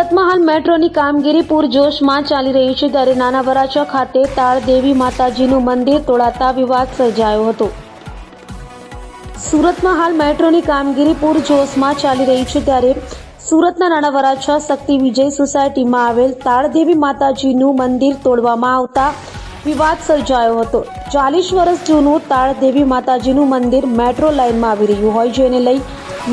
સુરતમાં હાલ મેટ્રોની કામગીરી પૂરજોશમાં ચાલી રહી છે, ત્યારે નાના વરાછા ખાતે તાળદેવી માતાજીનું મંદિર તોડાતા વિવાદ સર્જાયો હતો। સુરતમાં હાલ મેટ્રોની કામગીરી પૂરજોશમાં ચાલી રહી છે, ત્યારે સુરતના નાના વરાછા શક્તિ વિજય સોસાયટીમાં આવેલ તાળદેવી માતાજીનું મંદિર તોડવામાં આવતા વિવાદ સર્જાયો હતો। 40 વર્ષ જૂનું તાળદેવી માતાજીનું મંદિર મેટ્રો લાઇનમાં આવી રહ્યું હોય, જેને લઈ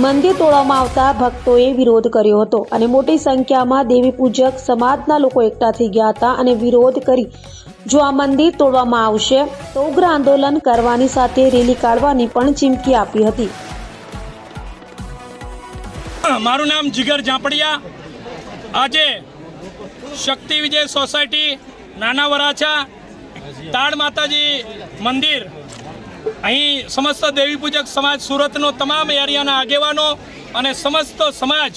મંદિર તોડવામાં આવતા ભક્તોએ વિરોધ કર્યો હતો અને મોટી સંખ્યામાં દેવી પૂજક સમાજના લોકો એકઠા થઈ ગયા હતા અને વિરોધ કરી જો આ મંદિર તોડવામાં આવશે તો ઉગ્ર આંદોલન કરવાની સાથે રેલી કાઢવાની પણ ચીમકી આપી હતી। મારું નામ જીગર ઝાંપડિયા। આજે શક્તિ વિજય સોસાયટી નાના વરાછા તાળ માતાજી મંદિર અહીં સમસ્ત દેવી પૂજક સમાજ સુરતનો તમામ એરિયાના આગેવાનો અને સમસ્ત સમાજ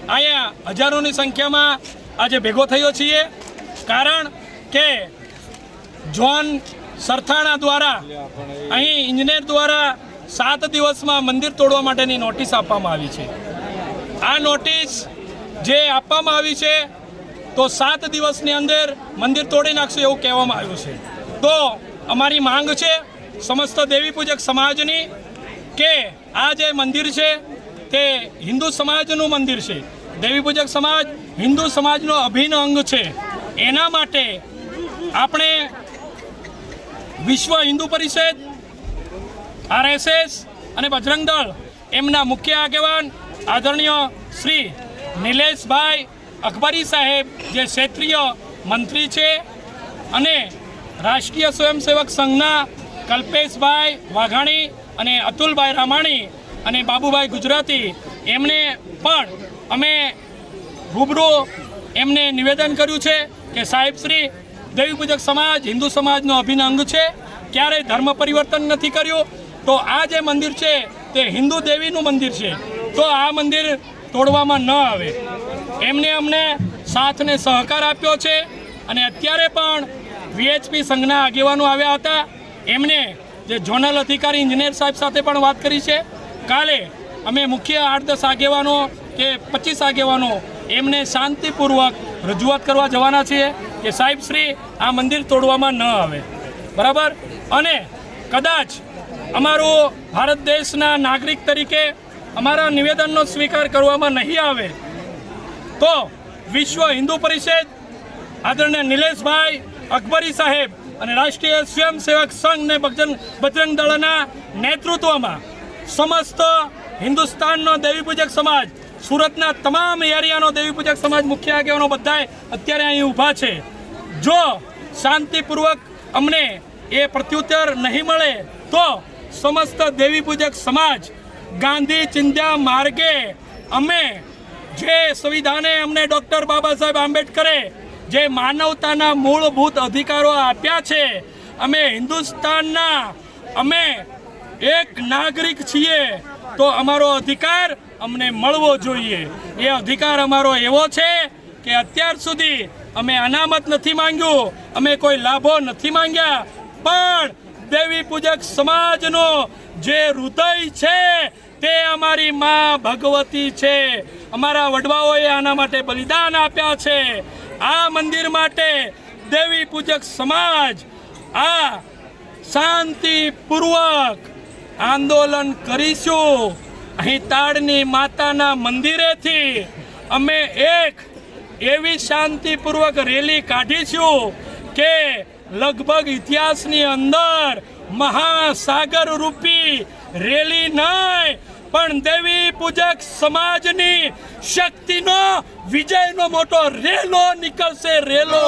અહીંયા હજારોની સંખ્યામાં આજે ભેગો થયો છીએ। કારણ કે જોન સરથાણા દ્વારા અહીં ઇજનેર દ્વારા 7 દિવસમાં મંદિર તોડવા માટેની નોટિસ આપવામાં આવી છે। આ નોટિસ જે આપવામાં આવી છે તો 7 દિવસની અંદર મંદિર તોડી નાખશે એવું કહેવામાં આવ્યું છે। તો અમારી માંગ છે સમસ્ત દેવી પૂજક સમાજની કે આ જે મંદિર છે તે હિન્દુ સમાજનું મંદિર છે। દેવી પૂજક સમાજ હિન્દુ સમાજનો અભિન્ન અંગ છે। એના માટે આપણે વિશ્વ હિન્દુ પરિષદ, RSS અને બજરંગ દળ એમના મુખ્ય આગેવાન આદરણીય શ્રી નિલેશભાઈ અકબરી સાહેબ જે ક્ષેત્રીય મંત્રી છે અને રાષ્ટ્રીય સ્વયંસેવક સંઘના કલ્પેશભાઈ વાઘાણી અને અતુલભાઈ રામાણી અને બાબુભાઈ ગુજરાતી એમને પણ અમે રૂબરૂ એમને નિવેદન કર્યું છે કે સાહેબ શ્રી દેવી પૂજક સમાજ હિન્દુ સમાજનો અભિન્ન અંગ છે, ક્યારેય ધર્મ પરિવર્તન નથી કર્યું। તો આ જે મંદિર છે તે હિન્દુ દેવીનું મંદિર છે, તો આ મંદિર તોડવામાં ન આવે એમને અમને સાથ ને સહકાર આપ્યો છે। અને અત્યારે પણ VHP સંઘના આગેવાનો આવ્યા હતા, એમને જે ઝોનલ અધિકારી ઇન્જિનિયર સાહેબ સાથે પણ વાત કરી છે। કાલે અમે મુખ્ય 8-10 આગેવાનો કે 25 આગેવાનો એમને શાંતિપૂર્વક રજૂઆત કરવા જવાના છીએ કે સાહેબ શ્રી આ મંદિર તોડવામાં ન આવે, બરાબર। અને કદાચ અમારું ભારત દેશના નાગરિક તરીકે અમારા નિવેદનનો સ્વીકાર કરવામાં નહીં આવે તો વિશ્વ હિન્દુ પરિષદ આદરણીય નિલેશભાઈ અકબરી સાહેબ અને રાષ્ટ્રીય સ્વયંસેવક સંઘ ને બજરંગ દળના નેતૃત્વમાં સમસ્ત હિન્દુસ્તાનનો દેવી પૂજક સમાજ, સુરતના તમામ એરિયાનો દેવી પૂજક સમાજ મુખ્ય આગેવાનો બધાય અત્યારે અહીં ઊભા છે। જો શાંતિપૂર્વક અમને એ પ્રત્યુત્તર નહીં મળે તો સમસ્ત દેવી પૂજક સમાજ ગાંધી ચિંધ્યા માર્ગે અમે જે સંવિધાને અમને ડૉક્ટર બાબા સાહેબ આંબેડકરે જે માનવતાના મૂળભૂત અધિકારો આપ્યા છે, અમે હિન્દુસ્તાનના અમે એક નાગરિક છીએ તો અમારો અધિકાર અમને મળવો જોઈએ। એ અધિકાર અમારો એવો છે કે અત્યાર સુધી અમે અનામત નથી માંગ્યું, અમે કોઈ લાભો નથી માંગ્યા, પણ દેવી પૂજક સમાજનો જે હૃદય છે તે અમારી મા ભગવતી છે। અમારા વડવાઓએ આના માટે બલિદાન આપ્યા છે। આ મંદિર માટે દેવી પૂજક સમાજ આ શાંતિપૂર્વક આંદોલન કરીશું। અહીં તાળની માતાના મંદિરેથી અમે એક એવી શાંતિપૂર્વક રેલી કાઢીશું કે લગભગ ઇતિહાસની અંદર મહાસાગર રૂપી રેલી નહીં પણ દેવી પૂજક સમાજની શક્તિનો વિજયનો મોટો રેલો નીકળશે, રેલો।